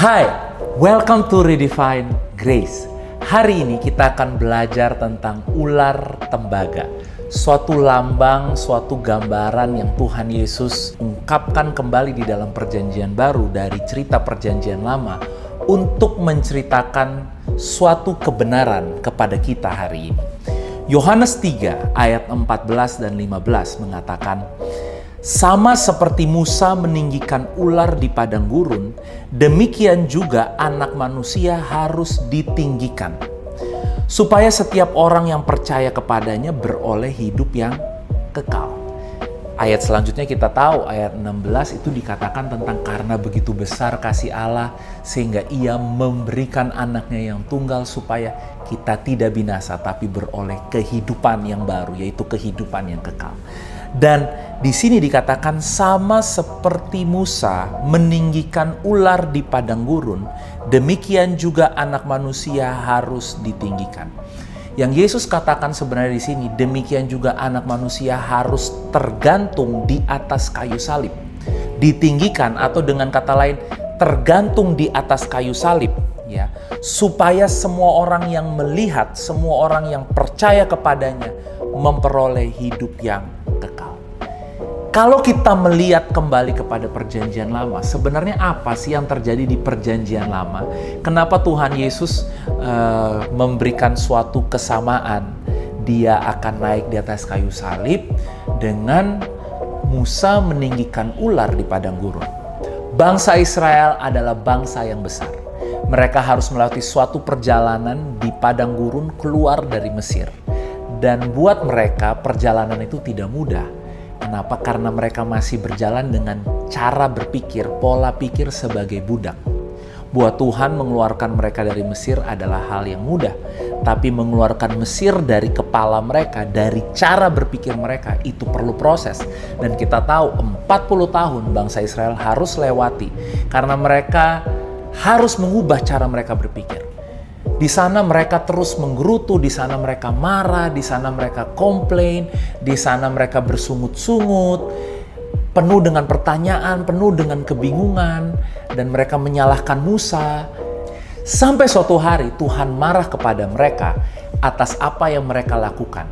Hai, welcome to Redefine Grace. Hari ini kita akan belajar tentang ular tembaga. Suatu lambang, suatu gambaran yang Tuhan Yesus ungkapkan kembali di dalam perjanjian baru dari cerita perjanjian lama untuk menceritakan suatu kebenaran kepada kita hari ini. Yohanes 3 ayat 14 dan 15 mengatakan, sama seperti Musa meninggikan ular di padang gurun, demikian juga anak manusia harus ditinggikan, supaya setiap orang yang percaya kepadanya beroleh hidup yang kekal. Ayat selanjutnya kita tahu, ayat 16 itu dikatakan tentang karena begitu besar kasih Allah, sehingga ia memberikan anaknya yang tunggal supaya kita tidak binasa, tapi beroleh kehidupan yang baru, yaitu kehidupan yang kekal. Dan di sini dikatakan sama seperti Musa meninggikan ular di padang gurun, demikian juga anak manusia harus ditinggikan. Yang Yesus katakan sebenarnya di sini, demikian juga anak manusia harus tergantung di atas kayu salib. Ditinggikan atau dengan kata lain, tergantung di atas kayu salib, ya, supaya semua orang yang melihat, semua orang yang percaya kepadanya memperoleh hidup yang kekal. Kalau kita melihat kembali kepada perjanjian lama, sebenarnya apa sih yang terjadi di perjanjian lama? Kenapa Tuhan Yesus memberikan suatu kesamaan? Dia akan naik di atas kayu salib dengan Musa meninggikan ular di padang gurun. Bangsa Israel adalah bangsa yang besar. Mereka harus melewati suatu perjalanan di padang gurun keluar dari Mesir. Dan buat mereka perjalanan itu tidak mudah. Kenapa? Karena mereka masih berjalan dengan cara berpikir, pola pikir sebagai budak. Buat Tuhan mengeluarkan mereka dari Mesir adalah hal yang mudah. Tapi mengeluarkan Mesir dari kepala mereka, dari cara berpikir mereka, itu perlu proses. Dan kita tahu 40 tahun bangsa Israel harus lewati. Karena mereka harus mengubah cara mereka berpikir. Di sana mereka terus menggerutu, di sana mereka marah, di sana mereka komplain, di sana mereka bersungut-sungut, penuh dengan pertanyaan, penuh dengan kebingungan, dan mereka menyalahkan Musa. Sampai suatu hari Tuhan marah kepada mereka atas apa yang mereka lakukan.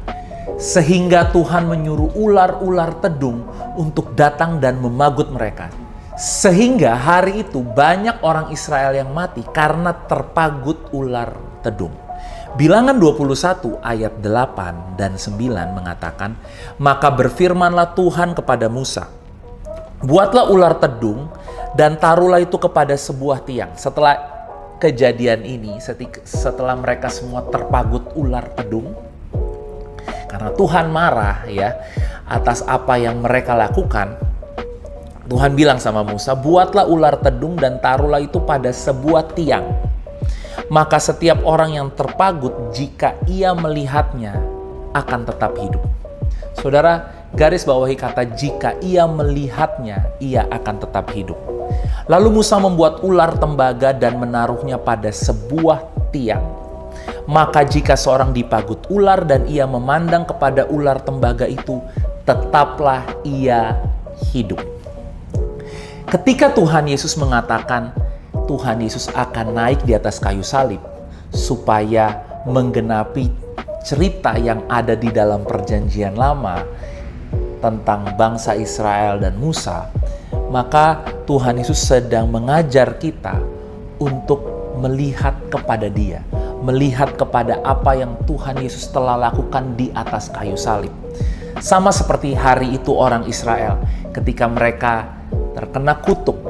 Sehingga Tuhan menyuruh ular-ular tedung untuk datang dan memagut mereka. Sehingga hari itu banyak orang Israel yang mati karena terpagut ular tedung. Bilangan 21 ayat 8 dan 9 mengatakan, maka berfirmanlah Tuhan kepada Musa, buatlah ular tedung dan taruhlah itu kepada sebuah tiang. Setelah kejadian ini, setelah mereka semua terpagut ular tedung, karena Tuhan marah ya atas apa yang mereka lakukan, Tuhan bilang sama Musa, buatlah ular tedung dan taruhlah itu pada sebuah tiang. Maka setiap orang yang terpagut, jika ia melihatnya, akan tetap hidup. Saudara, garis bawahi kata jika ia melihatnya, ia akan tetap hidup. Lalu Musa membuat ular tembaga dan menaruhnya pada sebuah tiang. Maka jika seorang dipagut ular dan ia memandang kepada ular tembaga itu, tetaplah ia hidup. Ketika Tuhan Yesus mengatakan Tuhan Yesus akan naik di atas kayu salib supaya menggenapi cerita yang ada di dalam perjanjian lama tentang bangsa Israel dan Musa, maka Tuhan Yesus sedang mengajar kita untuk melihat kepada Dia, melihat kepada apa yang Tuhan Yesus telah lakukan di atas kayu salib. Sama seperti hari itu orang Israel ketika mereka terkena kutuk,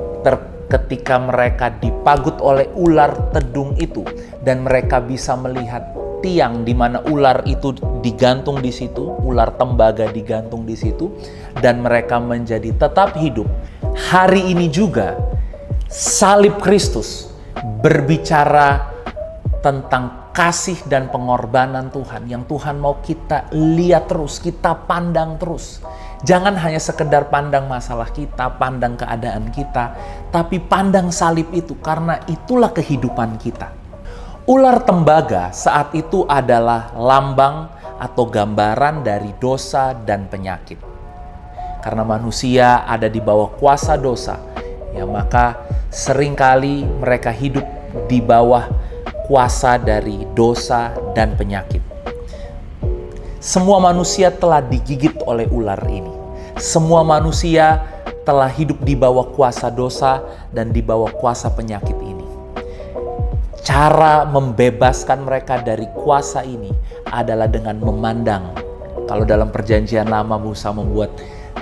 ketika mereka dipagut oleh ular tedung itu, dan mereka bisa melihat tiang di mana ular itu digantung di situ, ular tembaga digantung di situ, dan mereka menjadi tetap hidup. Hari ini juga salib Kristus berbicara tentang kasih dan pengorbanan Tuhan yang Tuhan mau kita lihat terus, kita pandang terus. Jangan hanya sekedar pandang masalah kita, pandang keadaan kita, tapi pandang salib itu karena itulah kehidupan kita. Ular tembaga saat itu adalah lambang atau gambaran dari dosa dan penyakit. Karena manusia ada di bawah kuasa dosa, ya maka Seringkali mereka hidup di bawah kuasa dari dosa dan penyakit. Semua manusia telah digigit oleh ular ini. Semua manusia telah hidup di bawah kuasa dosa dan di bawah kuasa penyakit ini. Cara membebaskan mereka dari kuasa ini adalah dengan memandang. Kalau dalam perjanjian lama Musa membuat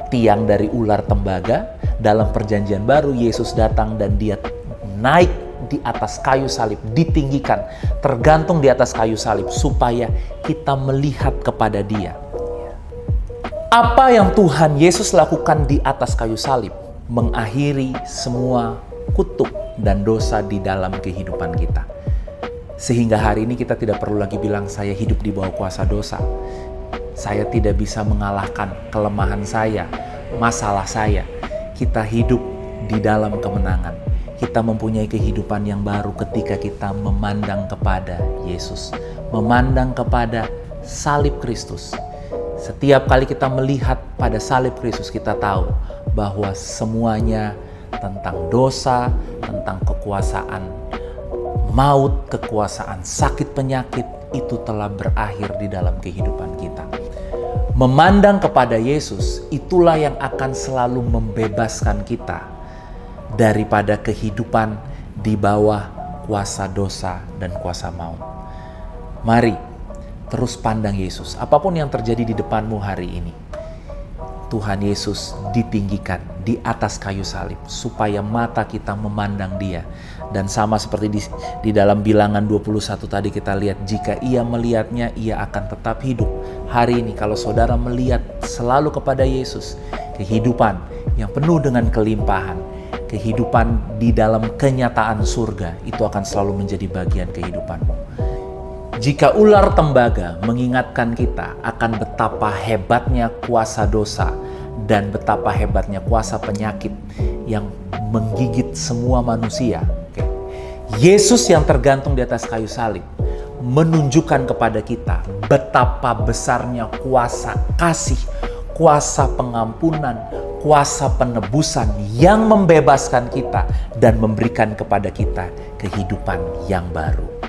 tiang dari ular tembaga, dalam perjanjian baru Yesus datang dan dia naik di atas kayu salib, ditinggikan, tergantung di atas kayu salib supaya kita melihat kepada dia. Apa yang Tuhan Yesus lakukan di atas kayu salib? Mengakhiri semua kutuk dan dosa di dalam kehidupan kita. Sehingga hari ini kita tidak perlu lagi bilang saya hidup di bawah kuasa dosa. Saya tidak bisa mengalahkan kelemahan saya, masalah saya. Kita hidup di dalam kemenangan. Kita mempunyai kehidupan yang baru ketika kita memandang kepada Yesus. Memandang kepada salib Kristus. Setiap kali kita melihat pada salib Kristus, kita tahu bahwa semuanya tentang dosa, tentang kekuasaan maut, kekuasaan sakit penyakit itu telah berakhir di dalam kehidupan kita. Memandang kepada Yesus itulah yang akan selalu membebaskan kita daripada kehidupan di bawah kuasa dosa dan kuasa maut. Mari terus pandang Yesus. Apapun yang terjadi di depanmu hari ini, Tuhan Yesus ditinggikan di atas kayu salib supaya mata kita memandang Dia. Dan sama seperti di dalam Bilangan 21 tadi kita lihat, jika ia melihatnya, ia akan tetap hidup. Hari ini kalau saudara melihat selalu kepada Yesus, kehidupan yang penuh dengan kelimpahan, kehidupan di dalam kenyataan surga, itu akan selalu menjadi bagian kehidupanmu. Jika ular tembaga mengingatkan kita akan betapa hebatnya kuasa dosa dan betapa hebatnya kuasa penyakit yang menggigit semua manusia, Yesus yang tergantung di atas kayu salib menunjukkan kepada kita betapa besarnya kuasa kasih, kuasa pengampunan, kuasa penebusan yang membebaskan kita dan memberikan kepada kita kehidupan yang baru.